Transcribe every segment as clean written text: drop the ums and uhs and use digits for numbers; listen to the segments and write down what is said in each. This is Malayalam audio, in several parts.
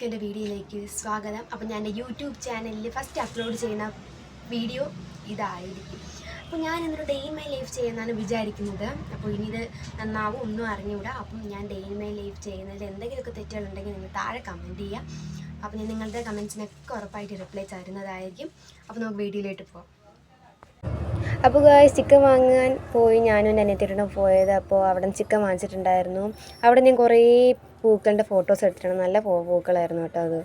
എല്ലാവർക്കും എൻ്റെ വീഡിയോയിലേക്ക് സ്വാഗതം. അപ്പോൾ ഞാൻ എൻ്റെ യൂട്യൂബ് ചാനലിൽ ഫസ്റ്റ് അപ്ലോഡ് ചെയ്യുന്ന വീഡിയോ ഇതായിരിക്കും. അപ്പോൾ ഞാൻ ഇന്നൊരു ഡേ ഇൻ മൈ ലൈഫ് ചെയ്യുന്നതാണ് വിചാരിക്കുന്നത്. അപ്പോൾ ഇനി ഇത് നന്നാവും ഒന്നും അറിഞ്ഞുകൂടാ. അപ്പം ഞാൻ ഡേ ഇൻ മൈ ലൈഫ് ചെയ്യുന്നതിൽ എന്തെങ്കിലുമൊക്കെ തെറ്റുകളുണ്ടെങ്കിൽ നിങ്ങൾ താഴെ കമൻറ്റ് ചെയ്യുക. അപ്പോൾ ഞാൻ നിങ്ങളുടെ കമൻറ്റ്സിനൊക്കെ ഉറപ്പായിട്ട് റിപ്ലൈ തരുന്നതായിരിക്കും. അപ്പോൾ നമുക്ക് വീഡിയോയിലോട്ട് പോകാം. അപ്പോൾ ഗായ്സ്, ചിക്കൻ വാങ്ങാൻ പോയി ഞാനും എൻ്റെ അനിയത്തിയോടും പോയത്. അപ്പോൾ അവിടെ നിന്ന് ചിക്കൻ വാങ്ങിച്ചിട്ടുണ്ടായിരുന്നു. അവിടെ ഞാൻ കുറേ പൂക്കളുടെ ഫോട്ടോസ് എടുത്തിട്ടുണ്ട്. നല്ല പൂക്കളായിരുന്നു കേട്ടോ അത്.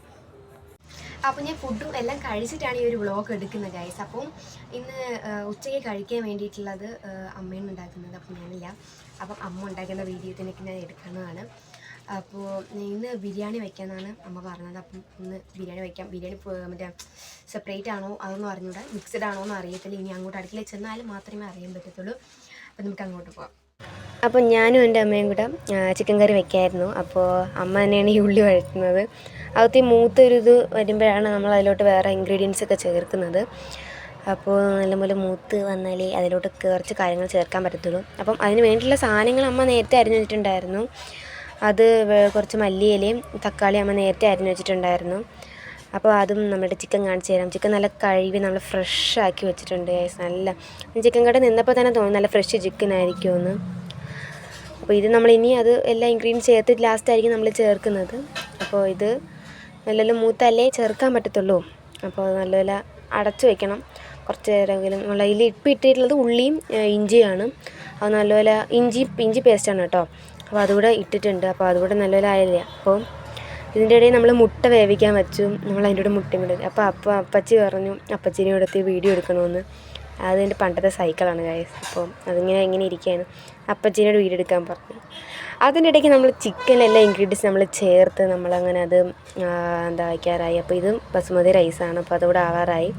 അപ്പോൾ ഞാൻ ഫുഡും എല്ലാം കഴിച്ചിട്ടാണ് ഈ ഒരു വ്ളോഗ് എടുക്കുന്നത് ഗൈസ്. അപ്പം ഇന്ന് ഉച്ചയ്ക്ക് കഴിക്കാൻ വേണ്ടിയിട്ടുള്ളത് അമ്മയാണ് ഉണ്ടാക്കുന്നത്. അപ്പം ഞാനില്ല. അപ്പം അമ്മ ഉണ്ടാക്കുന്ന വീഡിയോ തന്നെ ഞാൻ എടുക്കുന്നതാണ്. അപ്പോൾ ഇന്ന് ബിരിയാണി വയ്ക്കാമെന്നാണ് അമ്മ പറഞ്ഞത്. അപ്പം ഇന്ന് ബിരിയാണി വയ്ക്കാം. ബിരിയാണി മറ്റേ സെപ്പറേറ്റ് ആണോ അതൊന്നും അറിഞ്ഞൂടാ, മിക്സഡ് ആണോ എന്ന് അറിയത്തില്ല. ഇനി അങ്ങോട്ട് അടുക്കളയിൽ ചെന്നാലും മാത്രമേ അറിയാൻ പറ്റത്തുള്ളൂ. അപ്പം നമുക്ക് അങ്ങോട്ട് പോകാം. അപ്പോൾ ഞാനും എൻ്റെ അമ്മയും കൂടെ ചിക്കൻ കറി വയ്ക്കായിരുന്നു. അപ്പോൾ അമ്മ തന്നെയാണ് ഈ ഉള്ളി വഴറ്റുന്നത്. അകത്ത് ഈ മൂത്തൊരിത് വരുമ്പോഴാണ് നമ്മൾ അതിലോട്ട് വേറെ ഇൻഗ്രീഡിയൻസ് ഒക്കെ ചേർക്കുന്നത്. അപ്പോൾ നല്ലപോലെ മൂത്ത് വന്നാലേ അതിലോട്ട് കുറച്ച് കാര്യങ്ങൾ ചേർക്കാൻ പറ്റത്തുള്ളൂ. അപ്പം അതിന് വേണ്ടിയിട്ടുള്ള സാധനങ്ങൾ അമ്മ നേരത്തെ അരിഞ്ഞു വെച്ചിട്ടുണ്ടായിരുന്നു. അത് കുറച്ച് മല്ലിയിലയും തക്കാളി അമ്മ നേരത്തെ അരിഞ്ഞു വെച്ചിട്ടുണ്ടായിരുന്നു. അപ്പോൾ അതും നമ്മുടെ ചിക്കൻ കാണിച്ചു തരാം. ചിക്കൻ നല്ല കഴുകി നമ്മൾ ഫ്രഷ് ആക്കി വെച്ചിട്ടുണ്ട്. നല്ല ചിക്കൻ കട നിന്നപ്പോൾ തന്നെ തോന്നി നല്ല ഫ്രഷ് ചിക്കൻ ആയിരിക്കുമെന്ന്. അപ്പോൾ ഇത് നമ്മളിനി അത് എല്ലാ ഇൻഗ്രീഡിയൻസ് ചേർത്തിട്ട് ലാസ്റ്റായിരിക്കും നമ്മൾ ചേർക്കുന്നത്. അപ്പോൾ ഇത് നല്ലപോലെ മൂത്തല്ലേ ചേർക്കാൻ പറ്റത്തുള്ളൂ. അപ്പോൾ നല്ലപോലെ അടച്ചു വയ്ക്കണം കുറച്ച് നേരമെങ്കിലും. നമ്മൾ അതിൽ ഇട്ടിട്ടുള്ളത് ഉള്ളിയും ഇഞ്ചിയാണ്. അത് നല്ലപോലെ ഇഞ്ചി പേസ്റ്റാണ് കേട്ടോ. അപ്പോൾ അതുകൂടെ ഇട്ടിട്ടുണ്ട്. അപ്പോൾ അതുകൂടെ നല്ലപോലെ ആയില്ല. അപ്പോൾ ഇതിൻ്റെ ഇടയിൽ നമ്മൾ മുട്ട വേവിക്കാൻ വെച്ചു. നമ്മൾ അതിൻ്റെ കൂടെ മുട്ടയും കൂടെ. അപ്പോൾ അപ്പച്ചി പറഞ്ഞു അപ്പച്ചിനെ എടുത്ത് വീഡിയോ എടുക്കണമെന്ന്. അതെൻ്റെ പണ്ടത്തെ സൈക്കിളാണ് ഗൈസ്. അപ്പോൾ ഇങ്ങനെ ഇരിക്കുകയാണ്. അപ്പച്ചീനോട് വീഡിയോ എടുക്കാൻ പറഞ്ഞു. അതിൻ്റെ ഇടയ്ക്ക് നമ്മൾ ചിക്കനെല്ലാം ഇൻഗ്രീഡിയൻസ് നമ്മൾ ചേർത്ത് നമ്മളങ്ങനെ അത് വയ്ക്കാറായി. അപ്പോൾ ഇത് ബസുമതി റൈസാണ്. അപ്പോൾ അതുകൂടെ ആവാറായി.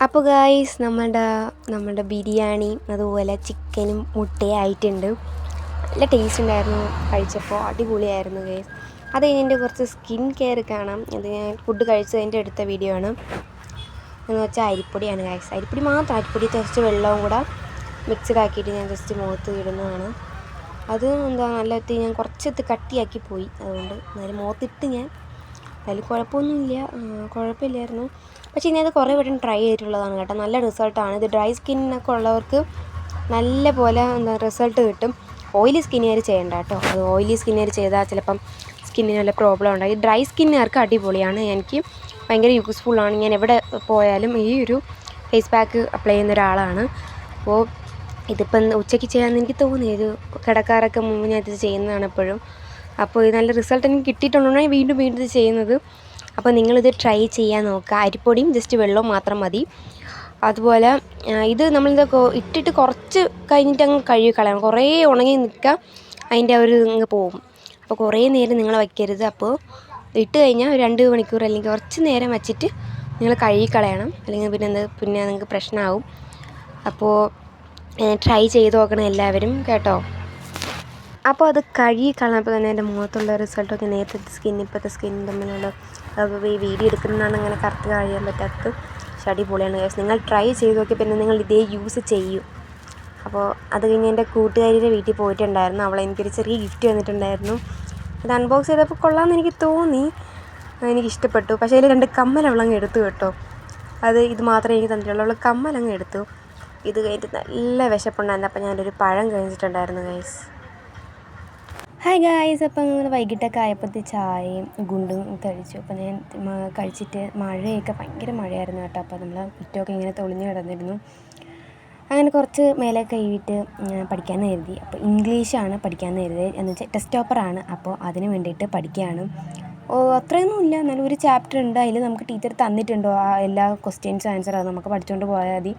അപ്പോൾ ഗൈസ് നമ്മുടെ ബിരിയാണി അതുപോലെ ചിക്കനും മുട്ടയും ആയിട്ടുണ്ട്. നല്ല ടേസ്റ്റ് ഉണ്ടായിരുന്നു. കഴിച്ചപ്പോൾ അടിപൊളിയായിരുന്നു ഗൈസ്. അത് കഴിഞ്ഞ് കുറച്ച് സ്കിൻ കെയർ കാണാം. ഇത് ഞാൻ ഫുഡ് കഴിച്ചതിൻ്റെ എടുത്ത വീഡിയോ ആണ്. എന്ന് വെച്ചാൽ അരിപ്പൊടിയാണ് ഗൈസ്. അരിപ്പൊടി മാത്രം, അരിപ്പൊടി കുറച്ച് വെള്ളവും കൂടെ മിക്സഡ് ആക്കിയിട്ട് ഞാൻ ജസ്റ്റ് മുഖത്ത് ഇടുന്നതാണ്. അത് നല്ല ഞാൻ കുറച്ചെടുത്ത് കട്ടിയാക്കി പോയി. അതുകൊണ്ട് എന്നാലും മുഖത്തിട്ട് ഞാൻ അതിൽ കുഴപ്പമില്ലായിരുന്നു. പക്ഷേ ഇനി അത് കുറേ വട്ടം ട്രൈ ചെയ്തിട്ടുള്ളതാണ് കേട്ടോ. നല്ല റിസൾട്ടാണ്. ഇത് ഡ്രൈ സ്കിന്നൊക്കെ ഉള്ളവർക്ക് നല്ല പോലെ റിസൾട്ട് കിട്ടും. ഓയിലി സ്കിന്നുകാർ ചെയ്യേണ്ട കേട്ടോ. അത് ഓയിലി സ്കിന്നുകാർ ചെയ്താൽ ചിലപ്പം സ്കിന്നിന് വല്ല പ്രോബ്ലം ഉണ്ടായി. ഡ്രൈ സ്കിന്നുകാർക്ക് അടിപൊളിയാണ്. എനിക്ക് ഭയങ്കര യൂസ്ഫുള്ളാണ്. ഞാൻ എവിടെ പോയാലും ഈ ഒരു ഫേസ് പാക്ക് അപ്ലൈ ചെയ്യുന്ന ഒരാളാണ്. അപ്പോൾ ഇതിപ്പം ഉച്ചയ്ക്ക് ചെയ്യാമെന്ന് എനിക്ക് തോന്നി. ഇത് കിടക്കാറൊക്കെ മുമ്പ് ഞാൻ ഇത് ചെയ്യുന്നതാണ് എപ്പോഴും. അപ്പോൾ ഇത് നല്ല റിസൾട്ട് എനിക്ക് കിട്ടിയിട്ടുണ്ടെങ്കിൽ വീണ്ടും ഇത് ചെയ്യുന്നത്. അപ്പോൾ നിങ്ങളിത് ട്രൈ ചെയ്യാൻ നോക്കുക. അരിപ്പൊടിയും ജസ്റ്റ് വെള്ളവും മാത്രം മതി. അതുപോലെ ഇത് നമ്മളിത് ഇട്ടിട്ട് കുറച്ച് കഴിഞ്ഞിട്ട് അങ്ങ് കഴുകി കളയണം. കുറേ ഉണങ്ങി നിൽക്കുക, അതിൻ്റെ ഒരു അങ്ങ് പോകും. അപ്പോൾ കുറേ നേരം നിങ്ങൾ വയ്ക്കരുത്. അപ്പോൾ ഇട്ട് കഴിഞ്ഞാൽ 2 മണിക്കൂർ അല്ലെങ്കിൽ കുറച്ച് നേരം വച്ചിട്ട് നിങ്ങൾ കഴുകി കളയണം. അല്ലെങ്കിൽ പിന്നെ നിങ്ങൾക്ക് പ്രശ്നമാവും. അപ്പോൾ ട്രൈ ചെയ്ത് നോക്കണം എല്ലാവരും കേട്ടോ. അപ്പോൾ അത് കഴുകി കളഞ്ഞപ്പോൾ തന്നെ എൻ്റെ മുഖത്തുള്ള റിസൾട്ടൊക്കെ നേരത്തെ ഇപ്പോഴത്തെ സ്കിന്നും തമ്മിലുള്ള ഈ വീഡിയോ എടുക്കുന്നതാണ് അങ്ങനെ കറക്റ്റ് കഴിയാൻ പറ്റാത്തത്. പക്ഷേ അടിപൊളിയാണ് ഗൈസ്. നിങ്ങൾ ട്രൈ ചെയ്ത് നോക്കി പിന്നെ നിങ്ങൾ ഇതേ യൂസ് ചെയ്യും. അപ്പോൾ അത് കഴിഞ്ഞ് എൻ്റെ കൂട്ടുകാരിയുടെ വീട്ടിൽ പോയിട്ടുണ്ടായിരുന്നു. അവൾ എനിക്കൊരു ചെറിയ ഗിഫ്റ്റ് തന്നിട്ടുണ്ടായിരുന്നു. അത് അൺബോക്സ് ചെയ്തപ്പോൾ കൊള്ളാമെന്ന് എനിക്ക് തോന്നി. എനിക്കിഷ്ടപ്പെട്ടു. പക്ഷേ അതിൽ 2 കമ്മൽ അവളങ്ങ് എടുത്തു കേട്ടോ. ഇത് മാത്രമേ എനിക്ക് തന്നിട്ടുള്ളൂ. അവൾ കമ്മലങ്ങ് എടുത്തു. ഇത് കഴിഞ്ഞിട്ട് നല്ല വിശപ്പുണ്ടായിരുന്നു. അപ്പോൾ ഞാനൊരു പഴം കഴിച്ചിട്ടുണ്ടായിരുന്നു ഗൈസ്. Hi guys. അപ്പം നമ്മൾ വൈകിട്ടൊക്കെ ആയപ്പോഴത്തെ ചായയും ഗുണ്ടും കഴിച്ചു. അപ്പോൾ ഞാൻ കഴിച്ചിട്ട് മഴയൊക്കെ ഭയങ്കര മഴയായിരുന്നു കേട്ടോ. അപ്പോൾ നമ്മൾ മുറ്റമൊക്കെ ഇങ്ങനെ തെളിഞ്ഞ് കിടന്നിരുന്നു. അങ്ങനെ കുറച്ച് മേലെ കഴുകിയിട്ട് പഠിക്കാമെന്ന് കരുതി. അപ്പോൾ ഇംഗ്ലീഷാണ് പഠിക്കാമെന്ന് കരുതി. എന്ന് വെച്ചാൽ ടെസ്റ്റ് ടോപ്പറാണ്. അപ്പോൾ അതിന് വേണ്ടിയിട്ട് പഠിക്കുകയാണ്. അത്രയൊന്നും ഇല്ല, എന്നാലും ഒരു ചാപ്റ്റർ ഉണ്ട്. അതിൽ നമുക്ക് ടീച്ചർ തന്നിട്ടുണ്ടോ ആ എല്ലാ ക്വസ്റ്റ്യൻസും ആൻസർ അത് നമുക്ക് പഠിച്ചുകൊണ്ട് പോയാൽ മതി.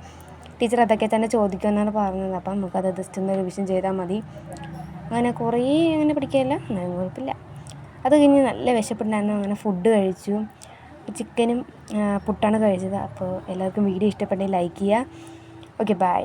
ടീച്ചർ അതൊക്കെ തന്നെ ചോദിക്കുമെന്നാണ് പറഞ്ഞത്. അപ്പം നമുക്കത് ജസ്റ്റ് ഒന്ന് റിവിഷൻ ചെയ്താൽ മതി. അങ്ങനെ കുറേ അങ്ങനെ പഠിക്കാനില്ല, എന്നാലും കുഴപ്പമില്ല. അത് കഴിഞ്ഞ് നല്ല വിശപ്പുണ്ടായിരുന്നു. അങ്ങനെ ഫുഡ് കഴിച്ചു. ചിക്കനും പുട്ടാണ് കഴിച്ചത്. അപ്പോൾ എല്ലാവർക്കും വീഡിയോ ഇഷ്ടപ്പെട്ടെങ്കിൽ ലൈക്ക് ചെയ്യുക. Okay, by.